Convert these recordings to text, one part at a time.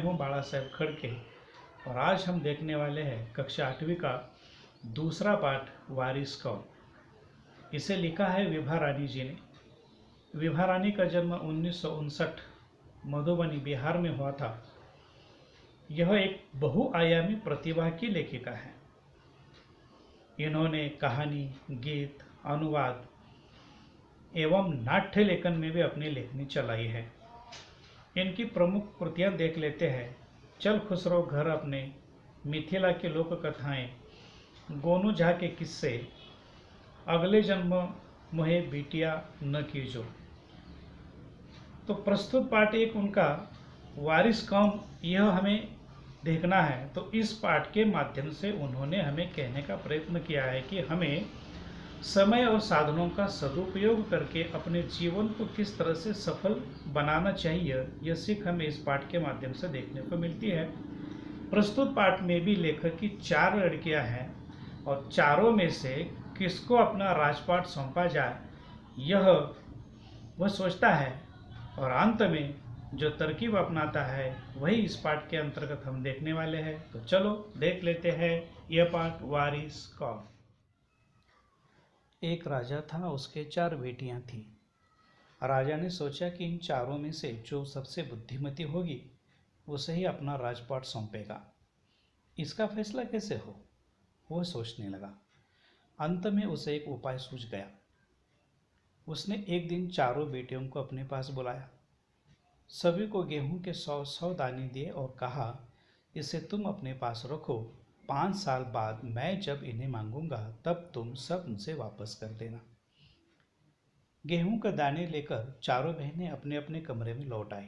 हूँ बाला साहेब खड़के और आज हम देखने वाले हैं कक्षा 8वीं का दूसरा पाठ वारिस कौन। इसे लिखा है विभा रानी जी ने। विभा रानी का जन्म 1959 मधुबनी बिहार में हुआ था। यह एक बहुआयामी प्रतिभा की लेखिका है। इन्होंने कहानी, गीत, अनुवाद एवं नाट्य लेखन में भी अपनी लेखनी चलाई है। इनकी प्रमुख कृतियां देख लेते हैं। चल खुश रहो घर अपने, मिथिला की लोक कथाएं, गोनू झा के किस्से, अगले जन्म मोहे बिटिया न कीजो। तो प्रस्तुत पाठ एक उनका वारिस कौन यह हमें देखना है। तो इस पाठ के माध्यम से उन्होंने हमें कहने का प्रयत्न किया है कि हमें समय और साधनों का सदुपयोग करके अपने जीवन को किस तरह से सफल बनाना चाहिए। यह सीख हमें इस पाठ के माध्यम से देखने को मिलती है। प्रस्तुत पाठ में भी लेखक की 4 लड़कियां हैं और चारों में से किसको अपना राजपाट सौंपा जाए यह वह सोचता है और अंत में जो तरकीब अपनाता है वही इस पाठ के अंतर्गत हम देखने वाले हैं। तो चलो देख लेते हैं यह पाठ वारिस कौन। एक राजा था, उसके 4 बेटियां थीं। राजा ने सोचा कि इन चारों में से जो सबसे बुद्धिमती होगी उसे ही अपना राजपाट सौंपेगा। इसका फैसला कैसे हो वह सोचने लगा। अंत में उसे एक उपाय सूझ गया। उसने एक दिन चारों बेटियों को अपने पास बुलाया, सभी को गेहूं के 100 दाने दिए और कहा, इसे तुम अपने पास रखो। 5 साल बाद मैं जब इन्हें मांगूंगा तब तुम सब मुझे वापस कर देना। गेहूं के दाने लेकर चारों बहनें अपने अपने कमरे में लौट आई।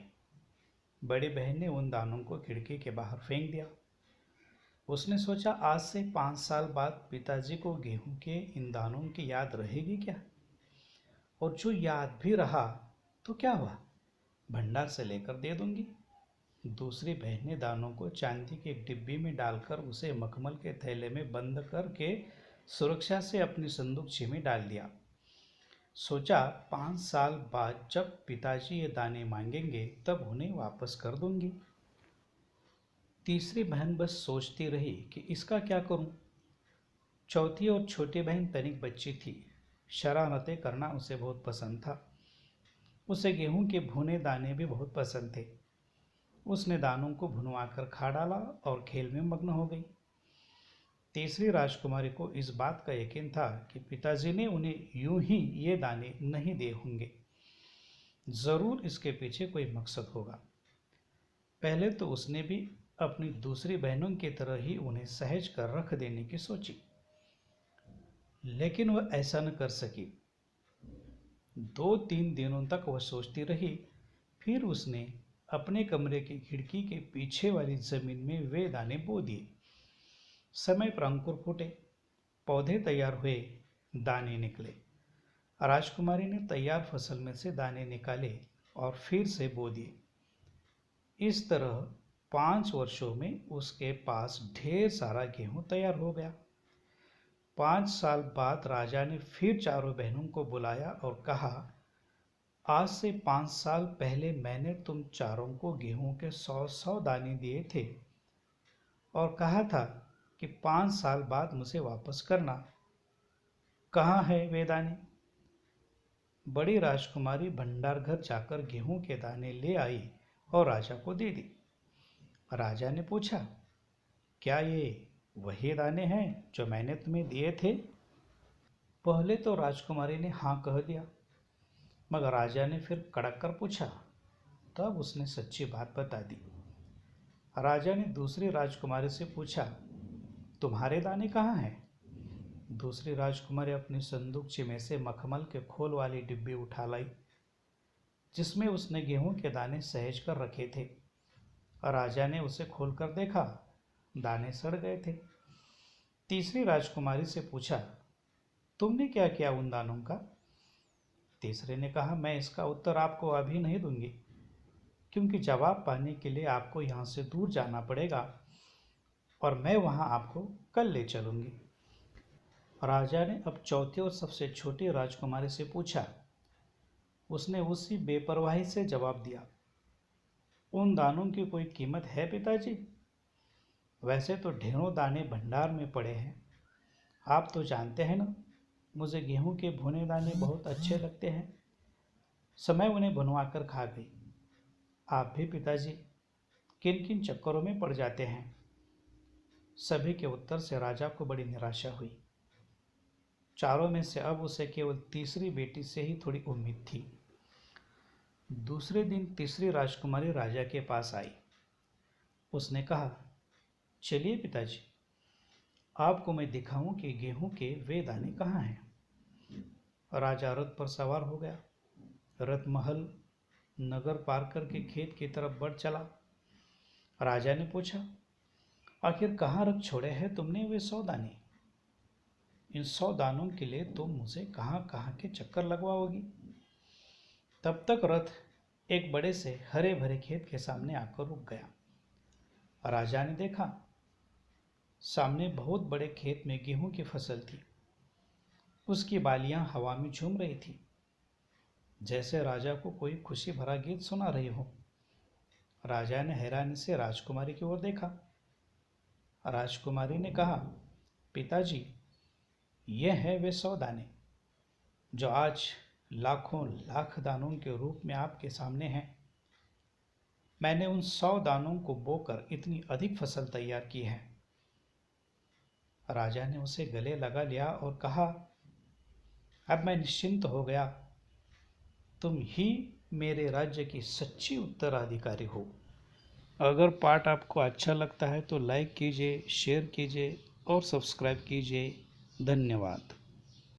बड़ी बहन ने उन दानों को खिड़की के बाहर फेंक दिया। उसने सोचा, आज से 5 साल बाद पिताजी को गेहूं के इन दानों की याद रहेगी क्या? और जो याद भी रहा तो क्या हुआ, भंडार से लेकर दे दूंगी। दूसरी बहन ने दानों को चांदी की एक डिब्बी में डालकर उसे मखमल के थैले में बंद करके सुरक्षा से अपनी संदूकछी में डाल दिया। सोचा, 5 साल बाद जब पिताजी ये दाने मांगेंगे तब उन्हें वापस कर दूंगी। तीसरी बहन बस सोचती रही कि इसका क्या करूं। चौथी और छोटी बहन तनिक बच्ची थी। शरारतें करना उसे बहुत पसंद था। उसे गेहूं के भुने दाने भी बहुत पसंद थे। उसने दानों को भुनवाकर खा डाला और खेल में मग्न हो गई। तीसरी राजकुमारी को इस बात का यकीन था कि पिताजी ने उन्हें यूं ही ये दाने नहीं दिए होंगे। जरूर इसके पीछे कोई मकसद होगा। पहले तो उसने भी अपनी दूसरी बहनों की तरह ही उन्हें सहज कर रख देने की सोची, लेकिन वह ऐसा न कर सकी। 2-3 दिनों तक वह सोचती रही। फिर उसने अपने कमरे की खिड़की के पीछे वाली जमीन में वे दाने बो दिए। समय पर अंकुर फूटे, पौधे तैयार हुए, दाने निकले। राजकुमारी ने तैयार फसल में से दाने निकाले और फिर से बो दिए। इस तरह 5 वर्षों में उसके पास ढेर सारा गेहूं तैयार हो गया। 5 साल बाद राजा ने फिर चारों बहनों को बुलाया और कहा, आज से 5 साल पहले मैंने तुम चारों को गेहूं के 100 दाने दिए थे और कहा था कि 5 साल बाद मुझे वापस करना। कहाँ है वे दाने? बड़ी राजकुमारी भंडार घर जाकर गेहूं के दाने ले आई और राजा को दे दी। राजा ने पूछा, क्या ये वही दाने हैं जो मैंने तुम्हें दिए थे? पहले तो राजकुमारी ने हाँ कह दिया, मगर राजा ने फिर कड़क कर पूछा। तब उसने सच्ची बात बता दी। राजा ने दूसरी राजकुमारी से पूछा, तुम्हारे दाने कहाँ हैं? दूसरी राजकुमारी अपनी संदूकछी में से मखमल के खोल वाली डिब्बी उठा लाई, जिसमें उसने गेहूं के दाने सहेज कर रखे थे। राजा ने उसे खोलकर देखा, दाने सड़ गए थे। तीसरी राजकुमारी से पूछा, तुमने क्या किया उन दानों का? तीसरे ने कहा, मैं इसका उत्तर आपको अभी नहीं दूंगी, क्योंकि जवाब पाने के लिए आपको यहाँ से दूर जाना पड़ेगा और मैं वहाँ आपको कल ले चलूंगी। राजा ने अब चौथी और सबसे छोटी राजकुमारी से पूछा। उसने उसी बेपरवाही से जवाब दिया। उन दानों की कोई कीमत है पिताजी? वैसे तो ढेरों दाने भंडार में पड़े हैं। आप तो जानते हैं ना, मुझे गेहूं के भुने दाने बहुत अच्छे लगते हैं। समय उन्हें भुनवा कर खा गई। आप भी पिताजी किन किन चक्करों में पड़ जाते हैं? सभी के उत्तर से राजा को बड़ी निराशा हुई। चारों में से अब उसे केवल तीसरी बेटी से ही थोड़ी उम्मीद थी। दूसरे दिन तीसरी राजकुमारी राजा के पास आई। उसने कहा, चलिए पिताजी, आपको मैं दिखाऊं कि गेहूं के वे दाने कहाँ हैं। राजा रथ पर सवार हो गया। रथ महल नगर पार करके खेत की तरफ बढ़ चला। राजा ने पूछा, आखिर कहाँ रख छोड़े हैं तुमने वे 100 दाने? इन 100 दानों के लिए तुम मुझे कहाँ कहाँ के चक्कर लगवाओगी? तब तक रथ एक बड़े से हरे भरे खेत के सामने आकर रुक गया। राजा ने देखा, सामने बहुत बड़े खेत में गेहूं की फसल थी। उसकी बालियां हवा में झूम रही थी, जैसे राजा को कोई खुशी भरा गीत सुना रही हो। राजा ने हैरानी से राजकुमारी की ओर देखा। राजकुमारी ने कहा, पिताजी, ये हैं वे 100 दाने जो आज लाखों लाख दानों के रूप में आपके सामने हैं। मैंने उन 100 दानों को बोकर इतनी अधिक फसल तैयार की है। राजा ने उसे गले लगा लिया और कहा, अब मैं निश्चिंत हो गया। तुम ही मेरे राज्य की सच्ची उत्तराधिकारी हो। अगर पाठ आपको अच्छा लगता है तो लाइक कीजिए, शेयर कीजिए और सब्सक्राइब कीजिए। धन्यवाद।